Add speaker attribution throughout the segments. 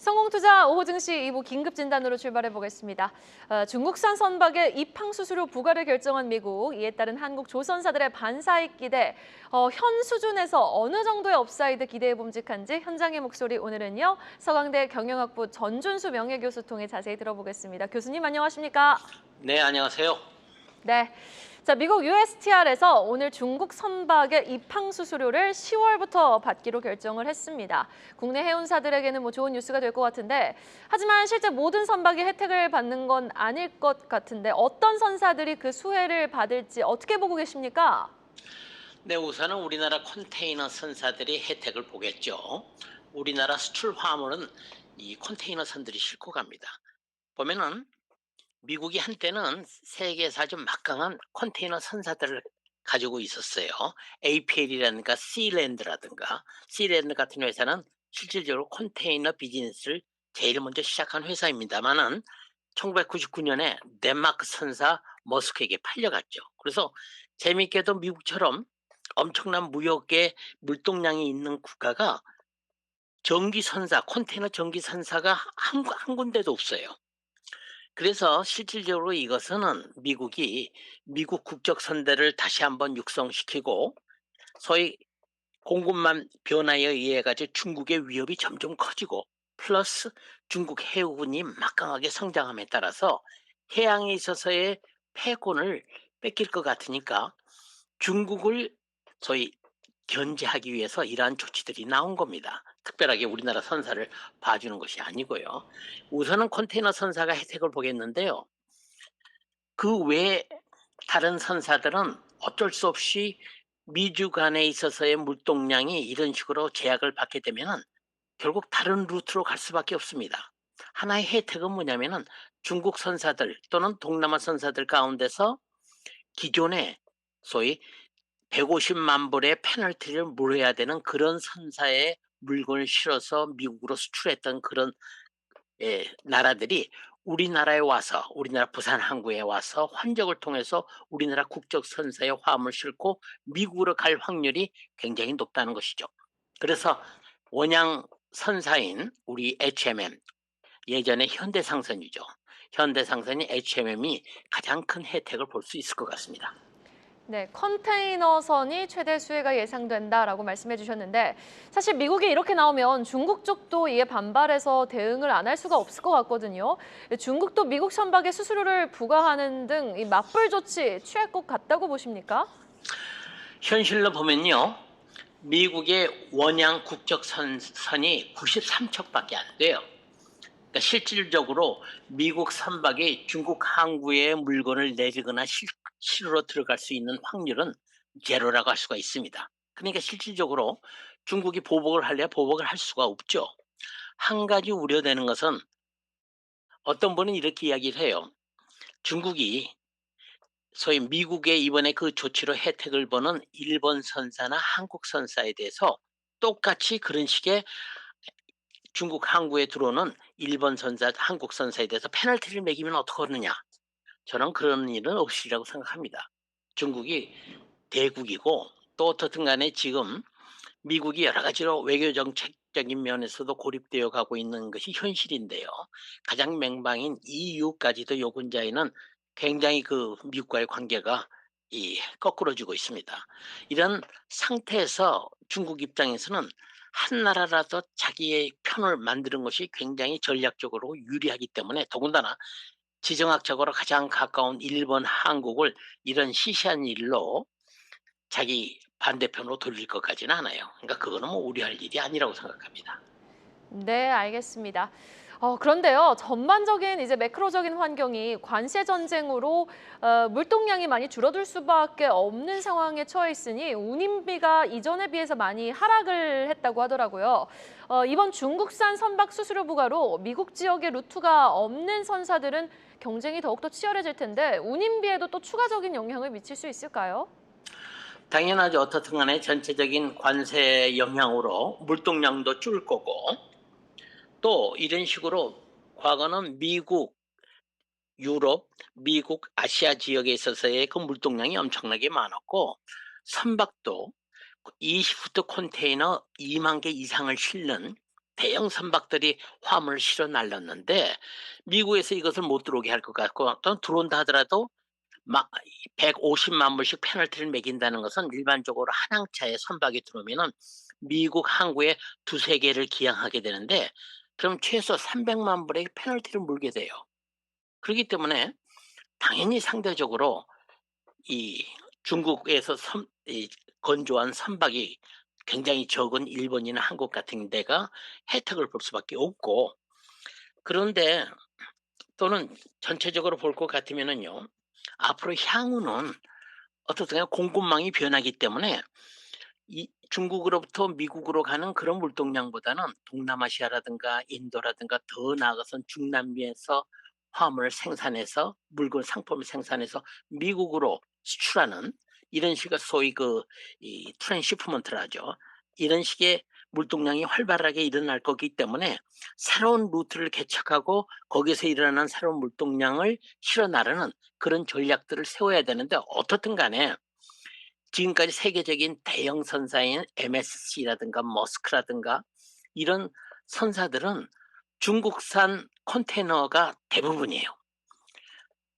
Speaker 1: 성공투자 오호 증시 2부 긴급 진단으로 출발해 보겠습니다. 중국산 선박의 입항 수수료 부과를 결정한 미국, 이에 따른 한국 조선사들의 반사익 기대, 현 수준에서 어느 정도의 업사이드 기대에 봄직한지 현장의 목소리 오늘은요. 서강대 경영학부 전준수 명예교수 통해 자세히 들어보겠습니다. 교수님 안녕하십니까?
Speaker 2: 네, 안녕하세요.
Speaker 1: 네. 자, 미국 USTR에서 오늘 중국 선박의 입항 수수료를 10월부터 받기로 결정을 했습니다. 국내 해운사들에게는 좋은 뉴스가 될 것 같은데, 하지만 실제 모든 선박이 혜택을 받는 건 아닐 것 같은데 어떤 선사들이 그 수혜를 받을지 어떻게 보고 계십니까?
Speaker 2: 네, 우선은 우리나라 컨테이너 선사들이 혜택을 보겠죠. 우리나라 수출 화물은 이 컨테이너 선들이 싣고 갑니다. 보면은 미국이 한때는 세계에서 아주 막강한 컨테이너 선사들을 가지고 있었어요. APL이라든가 시랜드라든가 시랜드 같은 회사는 실질적으로 컨테이너 비즈니스를 제일 먼저 시작한 회사입니다만은 1999년에 덴마크 선사 머스크에게 팔려갔죠. 그래서 재미있게도 미국처럼 엄청난 무역의 물동량이 있는 국가가 전기 선사, 컨테이너 전기 선사가 한 군데도 없어요. 그래서 실질적으로 이것은 미국이 미국 국적 선대를 다시 한번 육성시키고 소위 공급망 변화에 의해 가지고 중국의 위협이 점점 커지고 플러스 중국 해군이 막강하게 성장함에 따라서 해양에 있어서의 패권을 뺏길 것 같으니까 중국을 소위 견제하기 위해서 이러한 조치들이 나온 겁니다. 특별하게 우리나라 선사를 봐주는 것이 아니고요. 우선은 컨테이너 선사가 혜택을 보겠는데요. 그 외에 다른 선사들은 어쩔 수 없이 미주 간에 있어서의 물동량이 이런 식으로 제약을 받게 되면 결국 다른 루트로 갈 수밖에 없습니다. 하나의 혜택은 뭐냐면은 중국 선사들 또는 동남아 선사들 가운데서 기존에 소위 150만 불의 페널티를 물어야 되는 그런 선사의 물건을 실어서 미국으로 수출했던 그런 나라들이 우리나라에 와서 우리나라 부산 항구에 와서 환적을 통해서 우리나라 국적 선사의 화물을 싣고 미국으로 갈 확률이 굉장히 높다는 것이죠. 그래서 원양 선사인 우리 HMM, 예전에 현대상선이죠. 현대상선이 HMM이 가장 큰 혜택을 볼 수 있을 것 같습니다.
Speaker 1: 네, 컨테이너선이 최대 수혜가 예상된다라고 말씀해 주셨는데 사실 미국이 이렇게 나오면 중국 쪽도 이에 반발해서 대응을 안 할 수가 없을 것 같거든요. 중국도 미국 선박에 수수료를 부과하는 등 이 맞불 조치 취할 것 같다고 보십니까?
Speaker 2: 현실로 보면요. 미국의 원양 국적 선이 93척밖에 안 돼요. 그러니까 실질적으로 미국 선박이 중국 항구에 물건을 내리거나 실으로 들어갈 수 있는 확률은 제로라고 할 수가 있습니다. 그러니까 실질적으로 중국이 보복을 하려 보복을 할 수가 없죠. 한 가지 우려되는 것은 어떤 분은 이렇게 이야기를 해요. 중국이 소위 미국의 이번에 그 조치로 혜택을 보는 일본 선사나 한국 선사에 대해서 똑같이 그런 식의 중국 항구에 들어오는 일본 선사, 한국 선사에 대해서 페널티를 매기면 어떡하느냐. 저는 그런 일은 없으리라고 생각합니다. 중국이 대국이고 또 어떻든 간에 지금 미국이 여러 가지로 외교 정책적인 면에서도 고립되어 가고 있는 것이 현실인데요. 가장 맹방인 EU까지도 요 근자에는 굉장히 그 미국과의 관계가 거꾸러지고 있습니다. 이런 상태에서 중국 입장에서는 한 나라라도 자기의 편을 만드는 것이 굉장히 전략적으로 유리하기 때문에 더군다나 지정학적으로 가장 가까운 일본, 한국을 이런 시시한 일로 자기 반대편으로 돌릴 것까지는 않아요. 그러니까 그거는 우려할 일이 아니라고 생각합니다.
Speaker 1: 네, 알겠습니다. 그런데요, 전반적인 이제 매크로적인 환경이 관세 전쟁으로 물동량이 많이 줄어들 수밖에 없는 상황에 처해 있으니 운임비가 이전에 비해서 많이 하락을 했다고 하더라고요. 이번 중국산 선박 수수료 부과로 미국 지역에 루트가 없는 선사들은 경쟁이 더욱더 치열해질 텐데 운임비에도 또 추가적인 영향을 미칠 수 있을까요?
Speaker 2: 당연하죠. 어떻든 간에 전체적인 관세 영향으로 물동량도 줄 거고 또 이런 식으로 과거는 미국, 유럽, 미국, 아시아 지역에 있어서의 그 물동량이 엄청나게 많았고 선박도 20푸트 컨테이너 2만 개 이상을 실는 대형 선박들이 화물을 실어 날렸는데 미국에서 이것을 못 들어오게 할 것 같고 또 들어온다 하더라도 막 150만 불씩 페널티를 매긴다는 것은 일반적으로 한 항차에 선박이 들어오면은 미국 항구에 두세 개를 기항하게 되는데 그럼 최소 300만 불의 페널티를 물게 돼요. 그렇기 때문에 당연히 상대적으로 이 중국에서 건조한 선박이 굉장히 적은 일본이나 한국 같은 데가 혜택을 볼 수밖에 없고 그런데 또는 전체적으로 볼 것 같으면은요. 앞으로 향후는 어떻든 공급망이 변하기 때문에 이 중국으로부터 미국으로 가는 그런 물동량보다는 동남아시아라든가 인도라든가 더 나아가선 중남미에서 화물을 생산해서 물건 상품을 생산해서 미국으로 수출하는 이런 식의 소위 이 트랜시프먼트를 하죠. 이런 식의 물동량이 활발하게 일어날 거기 때문에 새로운 루트를 개척하고 거기서 일어나는 새로운 물동량을 실어 나르는 그런 전략들을 세워야 되는데 어떻든 간에 지금까지 세계적인 대형 선사인 MSC라든가 머스크라든가 이런 선사들은 중국산 컨테이너가 대부분이에요.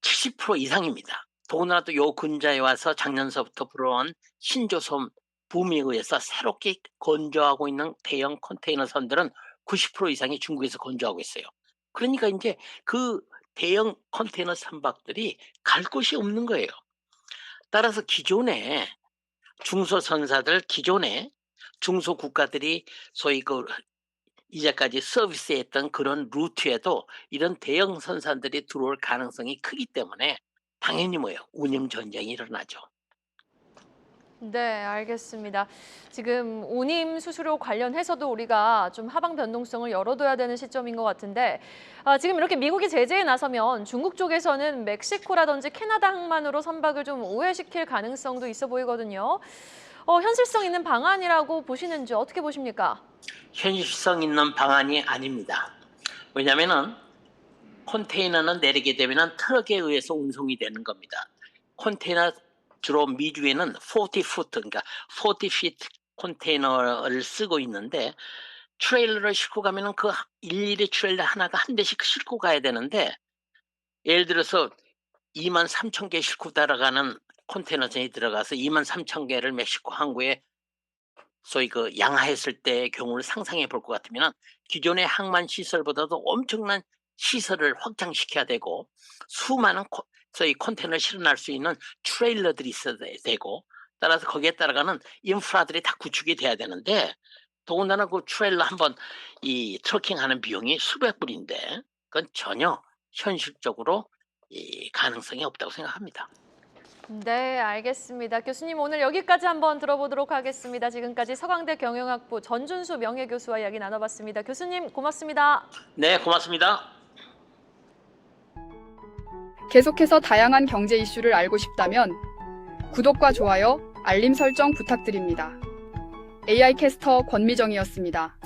Speaker 2: 70% 이상입니다. 더구나 또 요 근자에 와서 작년서부터 불어온 신조선 붐에 의해서 새롭게 건조하고 있는 대형 컨테이너 선들은 90% 이상이 중국에서 건조하고 있어요. 그러니까 이제 그 대형 컨테이너 선박들이 갈 곳이 없는 거예요. 따라서 기존에 중소선사들 기존에 중소국가들이 소위 이제까지 서비스했던 그런 루트에도 이런 대형 선산들이 들어올 가능성이 크기 때문에 당연히 뭐예요? 운임 전쟁이 일어나죠.
Speaker 1: 네, 알겠습니다. 지금 운임 수수료 관련해서도 우리가 좀 하방 변동성을 열어둬야 되는 시점인 것 같은데 지금 이렇게 미국이 제재에 나서면 중국 쪽에서는 멕시코라든지 캐나다 항만으로 선박을 좀 우회시킬 가능성도 있어 보이거든요. 현실성 있는 방안이라고 보시는지 어떻게 보십니까?
Speaker 2: 현실성 있는 방안이 아닙니다. 왜냐하면은 컨테이너는 내리게 되면은 트럭에 의해서 운송이 되는 겁니다. 컨테이너 주로 미주에는 40푸트 그러니까 40피트 컨테이너를 쓰고 있는데 트레일러를 싣고 가면은 그 일일이 트레일러 하나가 한 대씩 싣고 가야 되는데 예를 들어서 23,000개 싣고 따라가는 컨테이너선이 들어가서 23,000개를 멕시코 항구에 소위 양하했을 때의 경우를 상상해 볼 것 같으면 기존의 항만 시설보다도 엄청난 시설을 확장시켜야 되고 수많은 소위 컨테이너를 실어날 수 있는 트레일러들이 있어야 되고 따라서 거기에 따라가는 인프라들이 다 구축이 돼야 되는데 더군다나 그 트레일러 한번 이 트러킹하는 비용이 수백 불인데 그건 전혀 현실적으로 이 가능성이 없다고 생각합니다.
Speaker 1: 네, 알겠습니다. 교수님 오늘 여기까지 한번 들어보도록 하겠습니다. 지금까지 서강대 경영학부 전준수 명예교수와 이야기 나눠봤습니다. 교수님 고맙습니다.
Speaker 2: 네, 고맙습니다.
Speaker 3: 계속해서 다양한 경제 이슈를 알고 싶다면 구독과 좋아요, 알림 설정 부탁드립니다. AI 캐스터 권미정이었습니다.